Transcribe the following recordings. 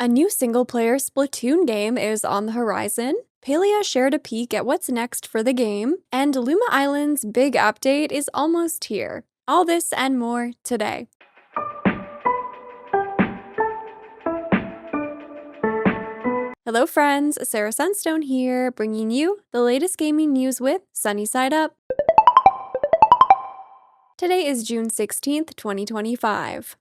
A new single-player Splatoon game is on the horizon. Palia shared a peek at what's next for the game, and Luma Island's big update is almost here. All this and more today. Hello friends, Sarah Sunstone here, bringing you the latest gaming news with Sunnyside Up. Today is June 16th, 2025.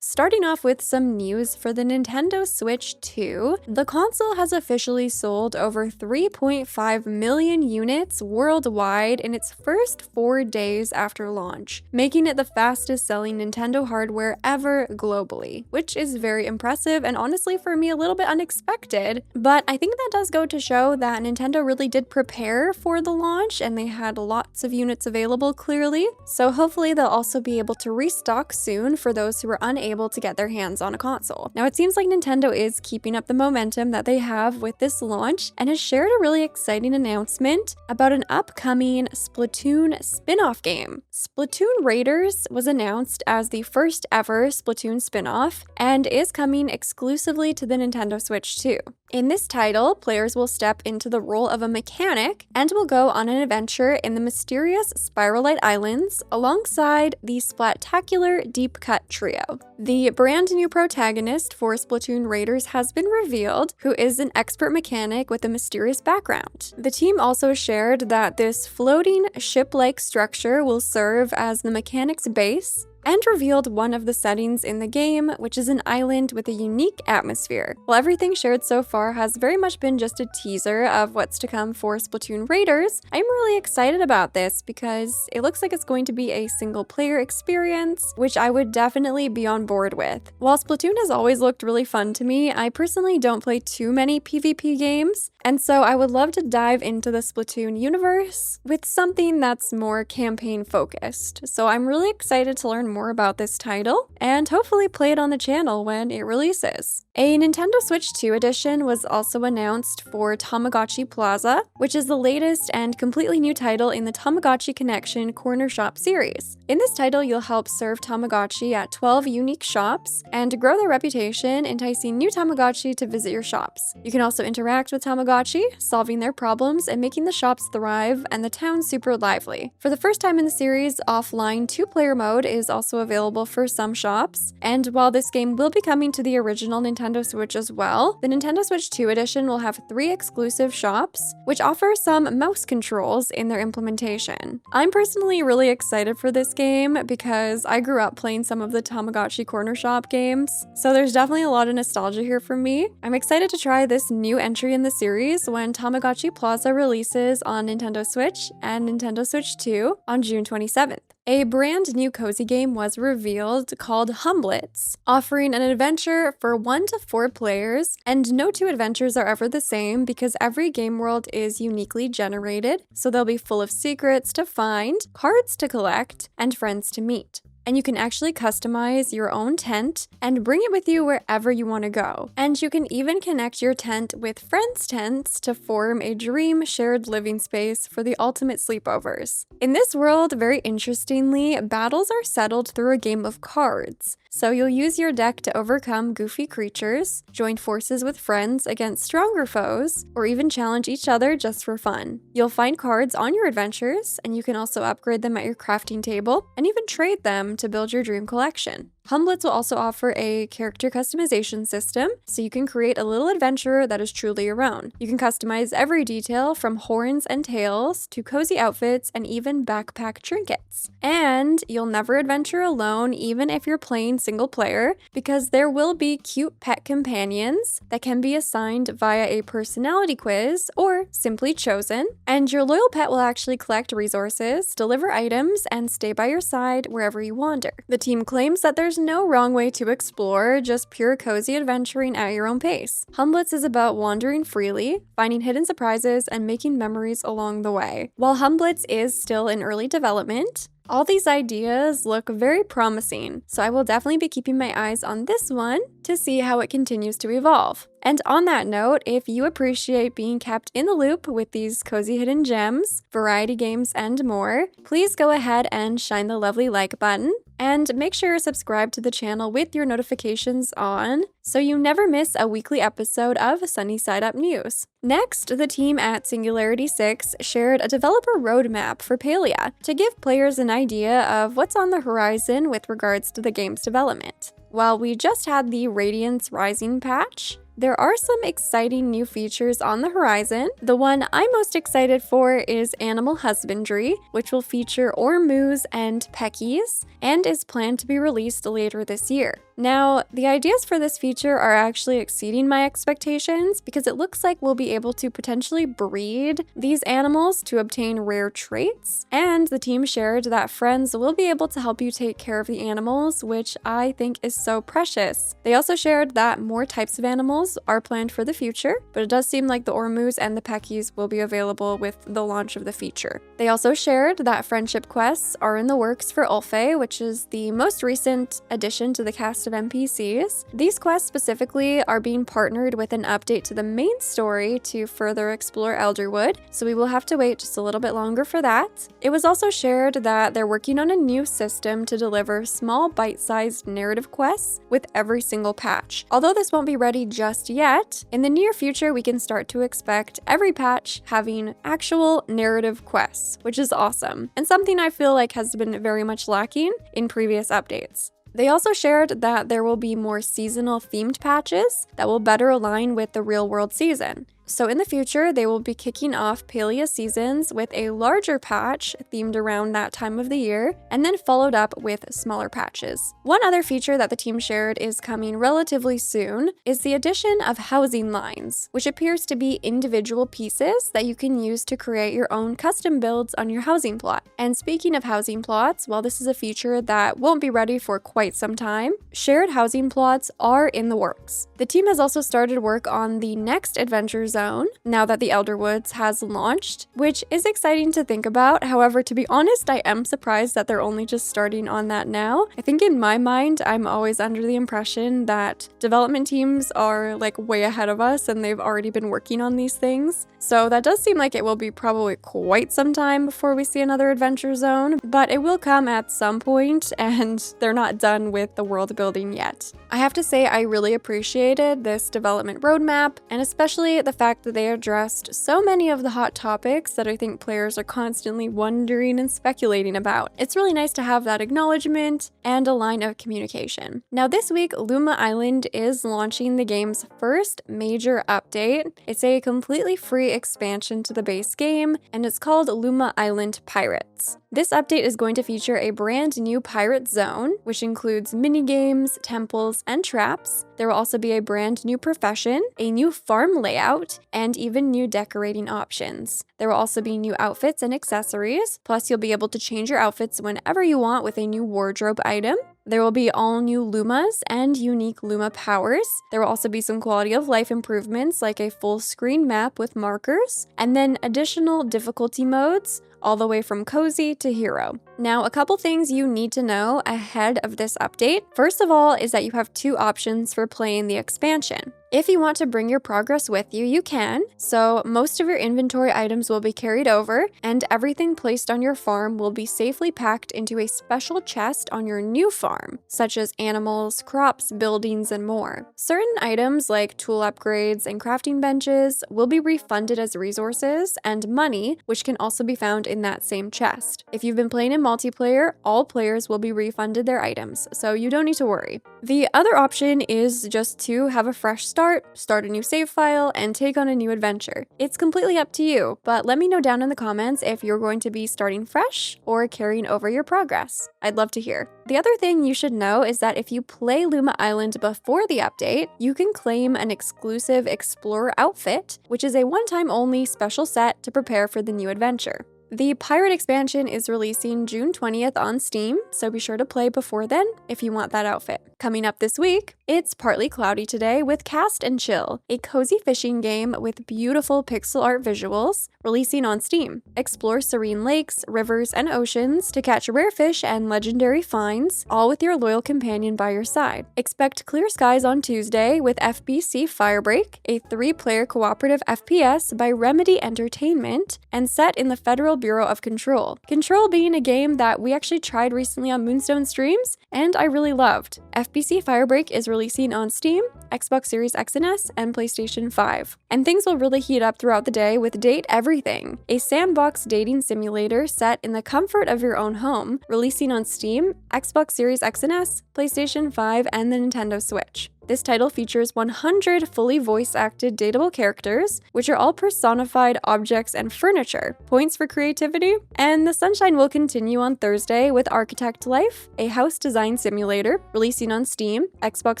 Starting off with some news for the Nintendo Switch 2, the console has officially sold over 3.5 million units worldwide in its first 4 days after launch, making it the fastest selling Nintendo hardware ever globally, which is very impressive and honestly for me a little bit unexpected, but I think that does go to show that Nintendo really did prepare for the launch and they had lots of units available clearly, so hopefully they'll also be able to restock soon for those who are unable to get their hands on a console. Now it seems like Nintendo is keeping up the momentum that they have with this launch and has shared a really exciting announcement about an upcoming Splatoon spin-off game. Splatoon Raiders was announced as the first ever Splatoon spin-off and is coming exclusively to the Nintendo Switch 2. In this title, players will step into the role of a mechanic and will go on an adventure in the mysterious Spiralite Islands alongside the Splatacular Deep Cut trio. The brand new protagonist for Splatoon Raiders has been revealed, who is an expert mechanic with a mysterious background. The team also shared that this floating ship-like structure will serve as the mechanic's base, and revealed one of the settings in the game, which is an island with a unique atmosphere. While everything shared so far has very much been just a teaser of what's to come for Splatoon Raiders, I'm really excited about this because it looks like it's going to be a single-player experience, which I would definitely be on board with. While Splatoon has always looked really fun to me, I personally don't play too many PvP games, and so I would love to dive into the Splatoon universe with something that's more campaign-focused. So I'm really excited to learn more about this title and hopefully play it on the channel when it releases. A Nintendo Switch 2 edition was also announced for Tamagotchi Plaza, which is the latest and completely new title in the Tamagotchi Connection Corner Shop series. In this title, you'll help serve Tamagotchi at 12 unique shops and grow their reputation, enticing new Tamagotchi to visit your shops. You can also interact with Tamagotchi, solving their problems and making the shops thrive and the town super lively. For the first time in the series, offline 2-player mode is also available for some shops, and while this game will be coming to the original Nintendo Switch as well, the Nintendo Switch 2 edition will have 3 exclusive shops, which offer some mouse controls in their implementation. I'm personally really excited for this game because I grew up playing some of the Tamagotchi Corner Shop games, so there's definitely a lot of nostalgia here for me. I'm excited to try this new entry in the series when Tamagotchi Plaza releases on Nintendo Switch and Nintendo Switch 2 on June 27th. A brand new cozy game was revealed called Humblets, offering an adventure for 1 to 4 players, and no 2 adventures are ever the same because every game world is uniquely generated, so they'll be full of secrets to find, cards to collect, and friends to meet. And you can actually customize your own tent and bring it with you wherever you want to go. And you can even connect your tent with friends' tents to form a dream shared living space for the ultimate sleepovers. In this world, very interestingly, battles are settled through a game of cards. So you'll use your deck to overcome goofy creatures, join forces with friends against stronger foes, or even challenge each other just for fun. You'll find cards on your adventures, and you can also upgrade them at your crafting table, and even trade them to build your dream collection. Humblets will also offer a character customization system, so you can create a little adventure that is truly your own. You can customize every detail from horns and tails to cozy outfits and even backpack trinkets. And you'll never adventure alone, even if you're playing single player, because there will be cute pet companions that can be assigned via a personality quiz or simply chosen. And your loyal pet will actually collect resources, deliver items, and stay by your side wherever you wander. The team claims that there's no wrong way to explore, just pure cozy adventuring at your own pace. Humblets is about wandering freely, finding hidden surprises, and making memories along the way. While Humblets is still in early development, all these ideas look very promising, so I will definitely be keeping my eyes on this one to see how it continues to evolve. And on that note, if you appreciate being kept in the loop with these cozy hidden gems, variety games, and more, please go ahead and shine the lovely like button. And make sure to subscribe to the channel with your notifications on so you never miss a weekly episode of Sunnyside Up News. Next, the team at Singularity 6 shared a developer roadmap for Palia to give players an idea of what's on the horizon with regards to the game's development. While we just had the Radiance Rising patch, there are some exciting new features on the horizon. The one I'm most excited for is Animal Husbandry, which will feature Ormus and Peckies, and is planned to be released later this year. Now, the ideas for this feature are actually exceeding my expectations because it looks like we'll be able to potentially breed these animals to obtain rare traits, and the team shared that friends will be able to help you take care of the animals, which I think is so precious. They also shared that more types of animals are planned for the future, but it does seem like the Ormus and the Peckies will be available with the launch of the feature. They also shared that friendship quests are in the works for Ulfe, which is the most recent addition to the cast of NPCs. These quests specifically are being partnered with an update to the main story to further explore Elderwood, so we will have to wait just a little bit longer for that. It was also shared that they're working on a new system to deliver small bite-sized narrative quests with every single patch. Although this won't be ready just yet, in the near future we can start to expect every patch having actual narrative quests, which is awesome, and something I feel like has been very much lacking in previous updates. They also shared that there will be more seasonal themed patches that will better align with the real-world season. So in the future, they will be kicking off Palia seasons with a larger patch themed around that time of the year, and then followed up with smaller patches. One other feature that the team shared is coming relatively soon is the addition of housing lines, which appears to be individual pieces that you can use to create your own custom builds on your housing plot. And speaking of housing plots, while this is a feature that won't be ready for quite some time, shared housing plots are in the works. The team has also started work on the next adventure zone now that the Elderwoods has launched, which is exciting to think about. However, to be honest, I am surprised that they're only just starting on that now. I think in my mind, I'm always under the impression that development teams are like way ahead of us and they've already been working on these things. So that does seem like it will be probably quite some time before we see another adventure zone, but it will come at some point and they're not done with the world building yet. I have to say I really appreciated this development roadmap, and especially the fact that they addressed so many of the hot topics that I think players are constantly wondering and speculating about. It's really nice to have that acknowledgement and a line of communication. Now this week, Luma Island is launching the game's first major update. It's a completely free expansion to the base game, and it's called Luma Island Pirates. This update is going to feature a brand new pirate zone, which includes minigames, temples, and traps. There will also be a brand new profession, a new farm layout, and even new decorating options. There will also be new outfits and accessories, plus you'll be able to change your outfits whenever you want with a new wardrobe item. There will be all new Lumas and unique Luma powers. There will also be some quality of life improvements like a full screen map with markers, and then additional difficulty modes all the way from cozy to hero. Now, a couple things you need to know ahead of this update. First of all is that you have two options for playing the expansion. If you want to bring your progress with you, you can. So most of your inventory items will be carried over, and everything placed on your farm will be safely packed into a special chest on your new farm, such as animals, crops, buildings, and more. Certain items like tool upgrades and crafting benches will be refunded as resources and money, which can also be found in that same chest. If you've been playing in multiplayer, all players will be refunded their items, so you don't need to worry. The other option is just to have a fresh start a new save file, and take on a new adventure. It's completely up to you, but let me know down in the comments if you're going to be starting fresh or carrying over your progress. I'd love to hear. The other thing you should know is that if you play Luma Island before the update, you can claim an exclusive Explorer outfit, which is a one-time only special set to prepare for the new adventure. The Pirate expansion is releasing June 20th on Steam, so be sure to play before then if you want that outfit. Coming up this week, it's partly cloudy today with Cast and Chill, a cozy fishing game with beautiful pixel art visuals, releasing on Steam. Explore serene lakes, rivers, and oceans to catch rare fish and legendary finds, all with your loyal companion by your side. Expect clear skies on Tuesday with FBC Firebreak, a 3-player cooperative FPS by Remedy Entertainment, and set in the Federal Bureau of Control. Control being a game that we actually tried recently on Moonstone streams, and I really loved. FBC Firebreak is releasing on Steam, Xbox Series X and S, and PlayStation 5. And things will really heat up throughout the day with Date Everything, a sandbox dating simulator set in the comfort of your own home, releasing on Steam, Xbox Series X and S, PlayStation 5, and the Nintendo Switch. This title features 100 fully voice-acted dateable characters, which are all personified objects and furniture. Points for creativity? And the sunshine will continue on Thursday with Architect Life, a house design simulator, releasing on Steam, Xbox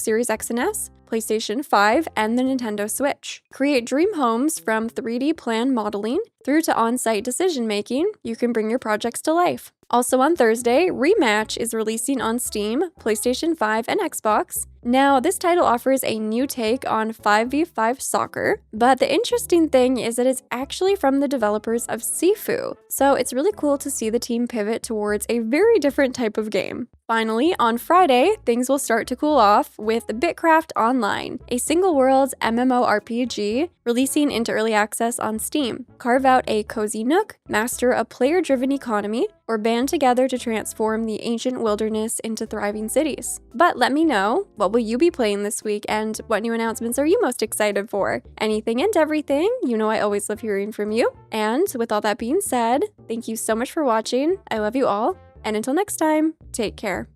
Series X and S, PlayStation 5, and the Nintendo Switch. Create dream homes from 3D plan modeling through to on-site decision-making. You can bring your projects to life. Also on Thursday, Rematch is releasing on Steam, PlayStation 5, and Xbox. Now, this title offers a new take on 5v5 soccer, but the interesting thing is that it's actually from the developers of Sifu, so it's really cool to see the team pivot towards a very different type of game. Finally, on Friday, things will start to cool off with Bitcraft Online, a single-world MMORPG releasing into early access on Steam. Carve out a cozy nook, master a player-driven economy, or band together to transform the ancient wilderness into thriving cities. But let me know, what will you be playing this week, and what new announcements are you most excited for? Anything and everything, you know I always love hearing from you. And with all that being said, thank you so much for watching. I love you all. And until next time, take care.